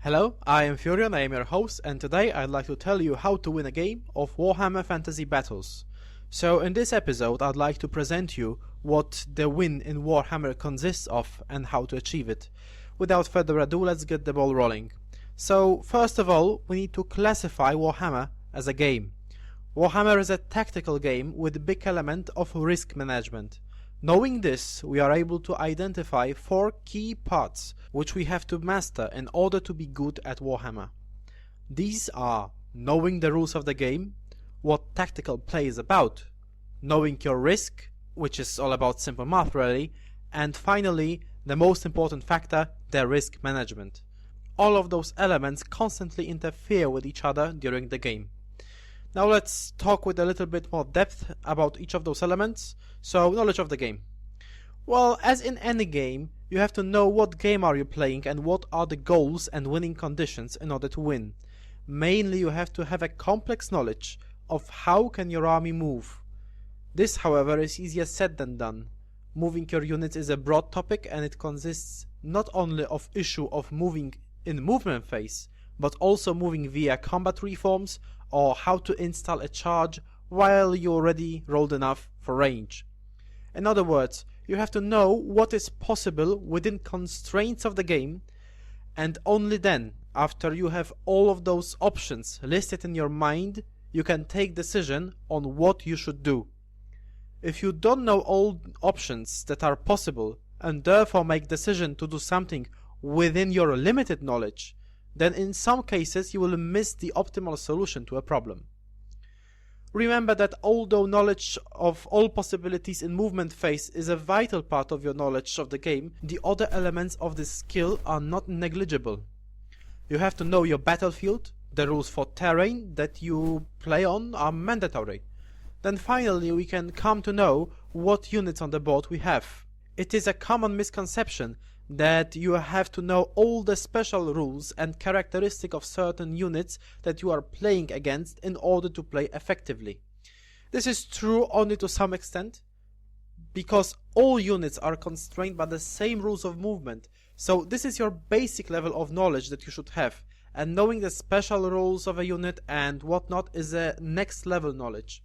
Hello, I am Furion, I am your host, and today I'd like to tell you how to win a game of Warhammer Fantasy Battles. So in this episode I'd like to present you what the win in Warhammer consists of and how to achieve it. Without further ado, let's get the ball rolling. So first of all, we need to classify Warhammer as a game. Warhammer is a tactical game with a big element of risk management. Knowing this, we are able to identify 4 key parts which we have to master in order to be good at Warhammer. These are knowing the rules of the game, what tactical play is about, knowing your risk, which is all about simple math really, and finally, the most important factor, the risk management. All of those elements constantly interfere with each other during the game. Now let's talk with a little bit more depth about each of those elements. So, knowledge of the game. Well, as in any game, you have to know what game are you playing and what are the goals and winning conditions in order to win. Mainly you have to have a complex knowledge of how can your army move. This, however, is easier said than done. Moving your units is a broad topic and it consists not only of issue of moving in movement phase, but also moving via combat reforms or how to install a charge while you already rolled enough for range. In other words, you have to know what is possible within constraints of the game, and only then, after you have all of those options listed in your mind, you can take decision on what you should do. If you don't know all options that are possible and therefore make decision to do something within your limited knowledge, then in some cases you will miss the optimal solution to a problem. Remember that although knowledge of all possibilities in movement phase is a vital part of your knowledge of the game, the other elements of this skill are not negligible. You have to know your battlefield, the rules for terrain that you play on are mandatory. Then finally we can come to know what units on the board we have. It is a common misconception that you have to know all the special rules and characteristics of certain units that you are playing against in order to play effectively. This is true only to some extent, because all units are constrained by the same rules of movement, so this is your basic level of knowledge that you should have, and knowing the special rules of a unit and whatnot is a next level knowledge.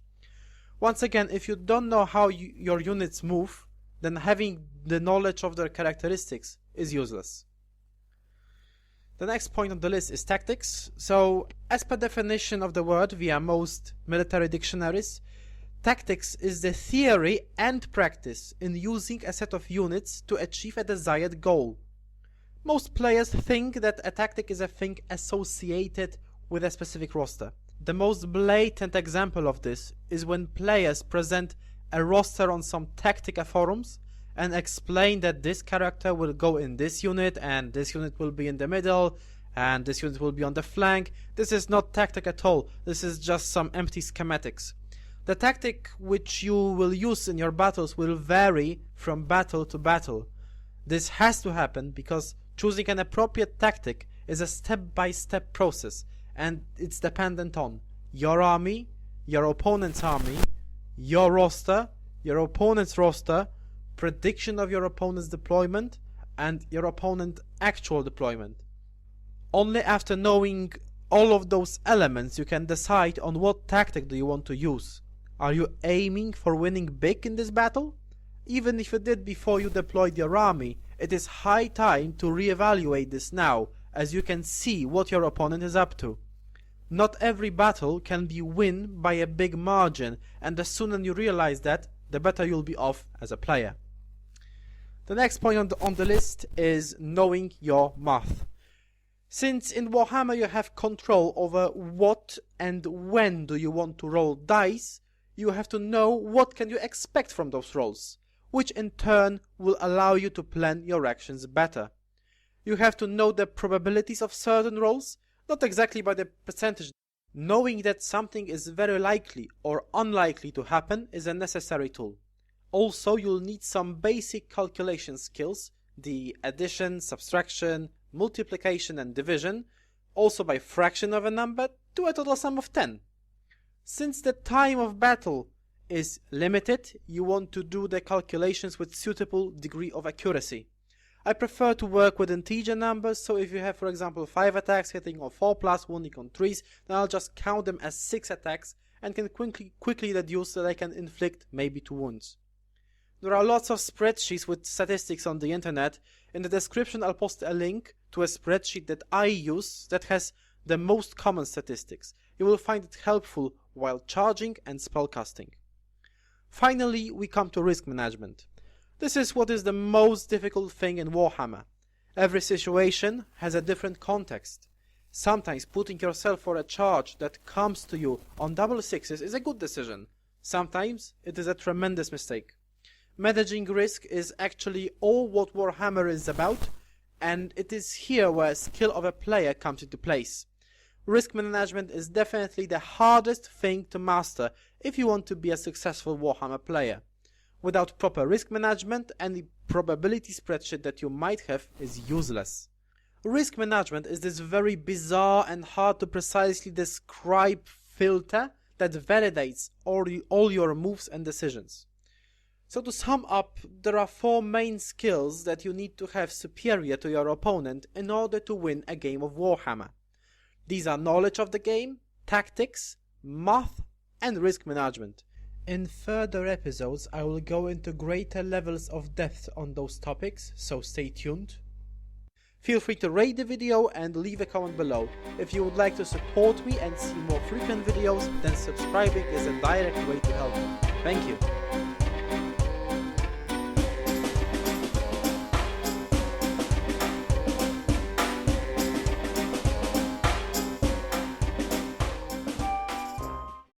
Once again, if you don't know how your units move, then having the knowledge of their characteristics is useless. The next point on the list is tactics. So, as per definition of the word via most military dictionaries, tactics is the theory and practice in using a set of units to achieve a desired goal. Most players think that a tactic is a thing associated with a specific roster. The most blatant example of this is when players present a roster on some Tactica forums and explain that this character will go in this unit and this unit will be in the middle and this unit will be on the flank. This is not tactic at all. This is just some empty schematics. The tactic which you will use in your battles will vary from battle to battle. This has to happen because choosing an appropriate tactic is a step-by-step process, and it's dependent on your army, your opponent's army, your roster, your opponent's roster, prediction of your opponent's deployment, and your opponent's actual deployment. Only after knowing all of those elements you can decide on what tactic do you want to use. Are you aiming for winning big in this battle? Even if you did before you deployed your army, it is high time to reevaluate this now, as you can see what your opponent is up to. Not every battle can be won by a big margin, and the sooner you realize that, the better you'll be off as a player. The next point on the list is knowing your math. Since in Warhammer you have control over what and when do you want to roll dice, you have to know what can you expect from those rolls, which in turn will allow you to plan your actions better. You have to know the probabilities of certain rolls, not exactly by the percentage. Knowing that something is very likely or unlikely to happen is a necessary tool. Also, you'll need some basic calculation skills, the addition, subtraction, multiplication and division, also by fraction of a number to a total sum of 10. Since the time of battle is limited, you want to do the calculations with suitable degree of accuracy. I prefer to work with integer numbers, so if you have, for example, 5 attacks hitting or 4 plus wounding on 3s, then I'll just count them as 6 attacks and can quickly deduce that I can inflict maybe 2 wounds. There are lots of spreadsheets with statistics on the internet. In the description I'll post a link to a spreadsheet that I use that has the most common statistics. You will find it helpful while charging and spellcasting. Finally, we come to risk management. This is what is the most difficult thing in Warhammer. Every situation has a different context. Sometimes putting yourself for a charge that comes to you on double sixes is a good decision. Sometimes it is a tremendous mistake. Managing risk is actually all what Warhammer is about, and it is here where skill of a player comes into place. Risk management is definitely the hardest thing to master if you want to be a successful Warhammer player. Without proper risk management, any probability spreadsheet that you might have is useless. Risk management is this very bizarre and hard to precisely describe filter that validates all your moves and decisions. So to sum up, there are 4 main skills that you need to have superior to your opponent in order to win a game of Warhammer. These are knowledge of the game, tactics, math, and risk management. In further episodes I will go into greater levels of depth on those topics, so stay tuned. Feel free to rate the video and leave a comment below. If you would like to support me and see more frequent videos, then subscribing is a direct way to help me. Thank you.